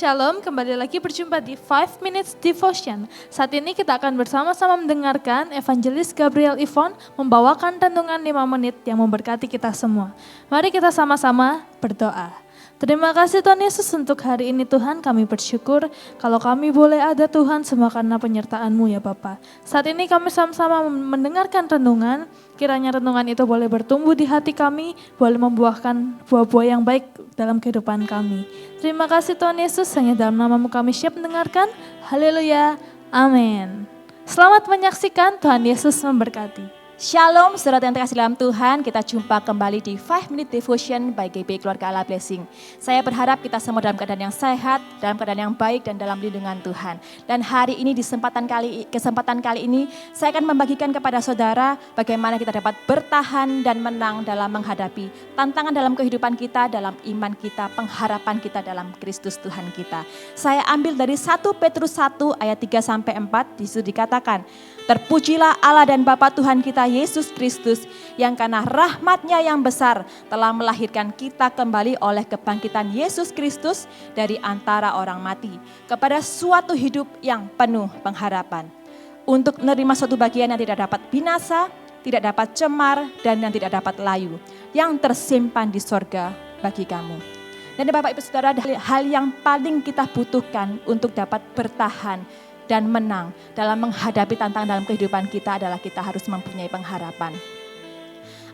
Shalom, kembali lagi berjumpa di 5 Minutes Devotion. Saat ini kita akan bersama-sama mendengarkan Evangelis Gabriel Ivon membawakan renungan 5 menit yang memberkati kita semua. Mari kita sama-sama berdoa. Terima kasih Tuhan Yesus untuk hari ini Tuhan, kami bersyukur kalau kami boleh ada Tuhan semua karena penyertaan-Mu ya Bapa. Saat ini kami sama-sama mendengarkan renungan, kiranya renungan itu boleh bertumbuh di hati kami, boleh membuahkan buah-buah yang baik dalam kehidupan kami. Terima kasih Tuhan Yesus, hanya dalam nama-Mu kami siap mendengarkan. Haleluya, amin. Selamat menyaksikan, Tuhan Yesus memberkati. Shalom, saudara yang terkasih dalam Tuhan, kita jumpa kembali di 5 Minute Devotion by GB Keluarga Allah Blessing. Saya berharap kita semua dalam keadaan yang sehat, dalam keadaan yang baik dan dalam lindungan Tuhan. Dan hari ini di kesempatan kali ini, saya akan membagikan kepada saudara bagaimana kita dapat bertahan dan menang dalam menghadapi tantangan dalam kehidupan kita, dalam iman kita, pengharapan kita dalam Kristus Tuhan kita. Saya ambil dari 1 Petrus 1 ayat 3-4, di situ dikatakan, terpujilah Allah dan Bapa Tuhan kita Yesus Kristus yang karena rahmat-Nya yang besar telah melahirkan kita kembali oleh kebangkitan Yesus Kristus dari antara orang mati kepada suatu hidup yang penuh pengharapan. Untuk menerima suatu bagian yang tidak dapat binasa, tidak dapat cemar dan yang tidak dapat layu, yang tersimpan di sorga bagi kamu. Dan Bapak Ibu Saudara, hal yang paling kita butuhkan untuk dapat bertahan dan menang dalam menghadapi tantangan dalam kehidupan kita adalah kita harus mempunyai pengharapan.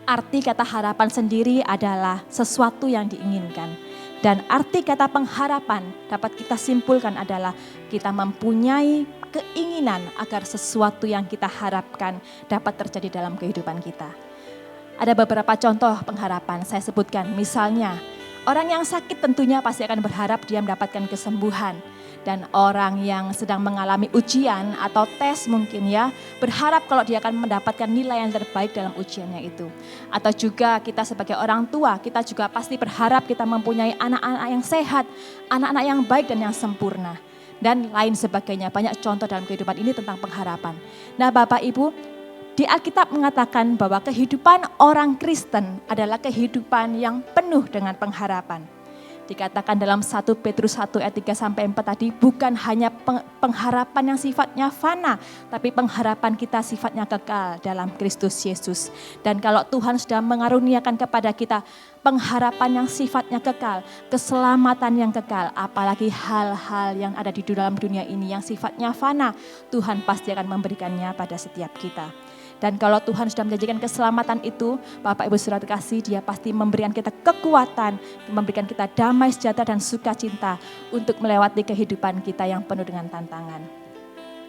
Arti kata harapan sendiri adalah sesuatu yang diinginkan. Dan arti kata pengharapan dapat kita simpulkan adalah kita mempunyai keinginan agar sesuatu yang kita harapkan dapat terjadi dalam kehidupan kita. Ada beberapa contoh pengharapan saya sebutkan, misalnya orang yang sakit tentunya pasti akan berharap dia mendapatkan kesembuhan. Dan orang yang sedang mengalami ujian atau tes mungkin ya, berharap kalau dia akan mendapatkan nilai yang terbaik dalam ujiannya itu. Atau juga kita sebagai orang tua, kita juga pasti berharap kita mempunyai anak-anak yang sehat, anak-anak yang baik dan yang sempurna. Dan lain sebagainya, banyak contoh dalam kehidupan ini tentang pengharapan. Nah Bapak Ibu, di Alkitab mengatakan bahwa kehidupan orang Kristen adalah kehidupan yang penuh dengan pengharapan. Dikatakan dalam 1 Petrus 1 ayat 3-4 tadi, bukan hanya pengharapan yang sifatnya fana, tapi pengharapan kita sifatnya kekal dalam Kristus Yesus. Dan kalau Tuhan sudah mengaruniakan kepada kita pengharapan yang sifatnya kekal, keselamatan yang kekal, apalagi hal-hal yang ada di dalam dunia ini yang sifatnya fana, Tuhan pasti akan memberikannya pada setiap kita. Dan kalau Tuhan sudah menjanjikan keselamatan itu, Bapak Ibu Saudara terkasih, Dia pasti memberikan kita kekuatan, memberikan kita damai sejahtera dan sukacita untuk melewati kehidupan kita yang penuh dengan tantangan.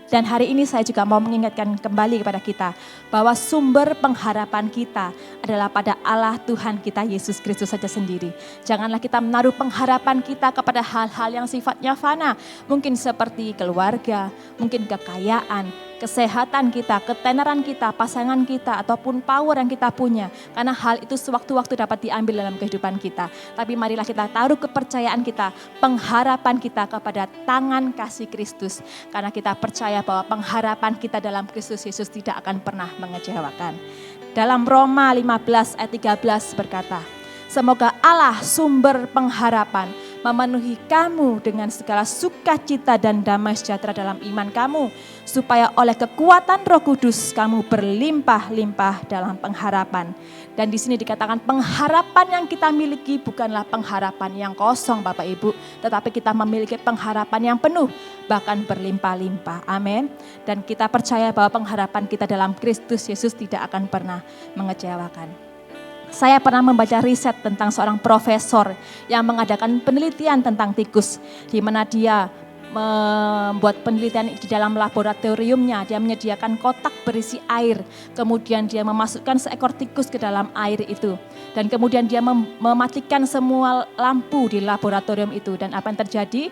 Dan hari ini saya juga mau mengingatkan kembali kepada kita bahwa sumber pengharapan kita adalah pada Allah Tuhan kita Yesus Kristus saja sendiri. Janganlah kita menaruh pengharapan kita kepada hal-hal yang sifatnya fana, mungkin seperti keluarga, mungkin kekayaan, kesehatan kita, ketenaran kita, pasangan kita, ataupun power yang kita punya. Karena hal itu sewaktu-waktu dapat diambil dalam kehidupan kita. Tapi marilah kita taruh kepercayaan kita, pengharapan kita kepada tangan kasih Kristus. Karena kita percaya bahwa pengharapan kita dalam Kristus Yesus tidak akan pernah mengecewakan. Dalam Roma 15 ayat 13 berkata, semoga Allah sumber pengharapan memenuhi kamu dengan segala sukacita dan damai sejahtera dalam iman kamu, supaya oleh kekuatan Roh Kudus kamu berlimpah-limpah dalam pengharapan. Dan di sini dikatakan pengharapan yang kita miliki bukanlah pengharapan yang kosong Bapak Ibu, tetapi kita memiliki pengharapan yang penuh, bahkan berlimpah-limpah. Amin. Dan kita percaya bahwa pengharapan kita dalam Kristus Yesus tidak akan pernah mengecewakan. Saya pernah membaca riset tentang seorang profesor yang mengadakan penelitian tentang tikus, di mana dia membuat penelitian di dalam laboratoriumnya. Dia menyediakan kotak berisi air, kemudian dia memasukkan seekor tikus ke dalam air itu, dan kemudian dia mematikan semua lampu di laboratorium itu. Dan apa yang terjadi?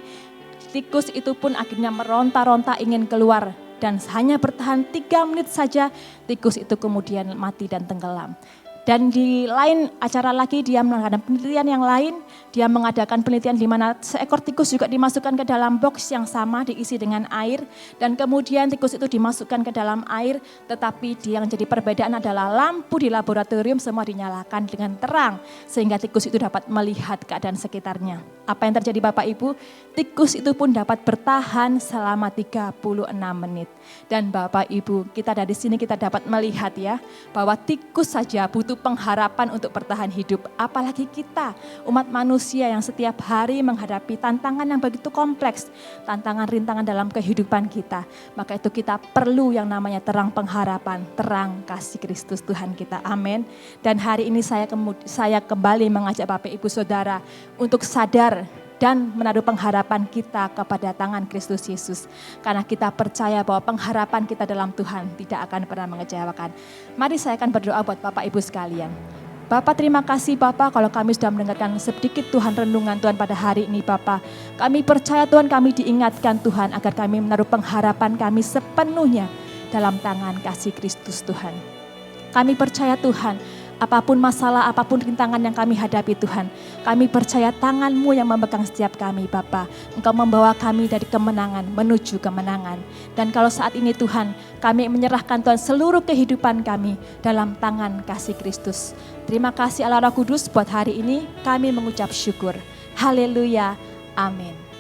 Tikus itu pun akhirnya meronta-ronta ingin keluar, dan hanya bertahan 3 menit saja tikus itu kemudian mati dan tenggelam. Dan di lain acara lagi dia mengadakan penelitian yang lain, dia mengadakan penelitian di mana seekor tikus juga dimasukkan ke dalam box yang sama diisi dengan air. Dan kemudian tikus itu dimasukkan ke dalam air, tetapi yang jadi perbedaan adalah lampu di laboratorium semua dinyalakan dengan terang. Sehingga tikus itu dapat melihat keadaan sekitarnya. Apa yang terjadi Bapak Ibu? Tikus itu pun dapat bertahan selama 36 menit. Dan Bapak Ibu, kita dari sini kita dapat melihat ya, bahwa tikus saja butuh pengharapan untuk bertahan hidup. Apalagi kita, umat manusia yang setiap hari menghadapi tantangan yang begitu kompleks, tantangan rintangan dalam kehidupan kita. Maka itu kita perlu yang namanya terang pengharapan, terang kasih Kristus Tuhan kita. Amin. Dan hari ini saya kembali mengajak Bapak Ibu Saudara untuk sadar dan menaruh pengharapan kita kepada tangan Kristus Yesus. Karena kita percaya bahwa pengharapan kita dalam Tuhan tidak akan pernah mengecewakan. Mari saya akan berdoa buat Bapak Ibu sekalian. Bapak, terima kasih Bapak kalau kami sudah mendengarkan sedikit Tuhan renungan Tuhan pada hari ini Bapak. Kami percaya Tuhan, kami diingatkan Tuhan agar kami menaruh pengharapan kami sepenuhnya dalam tangan kasih Kristus Tuhan. Kami percaya Tuhan, apapun masalah, apapun rintangan yang kami hadapi Tuhan, kami percaya tangan-Mu yang memegang setiap kami Bapa. Engkau membawa kami dari kemenangan menuju kemenangan. Dan kalau saat ini Tuhan, kami menyerahkan Tuhan seluruh kehidupan kami dalam tangan kasih Kristus. Terima kasih Allah Roh Kudus buat hari ini, kami mengucap syukur. Haleluya, amin.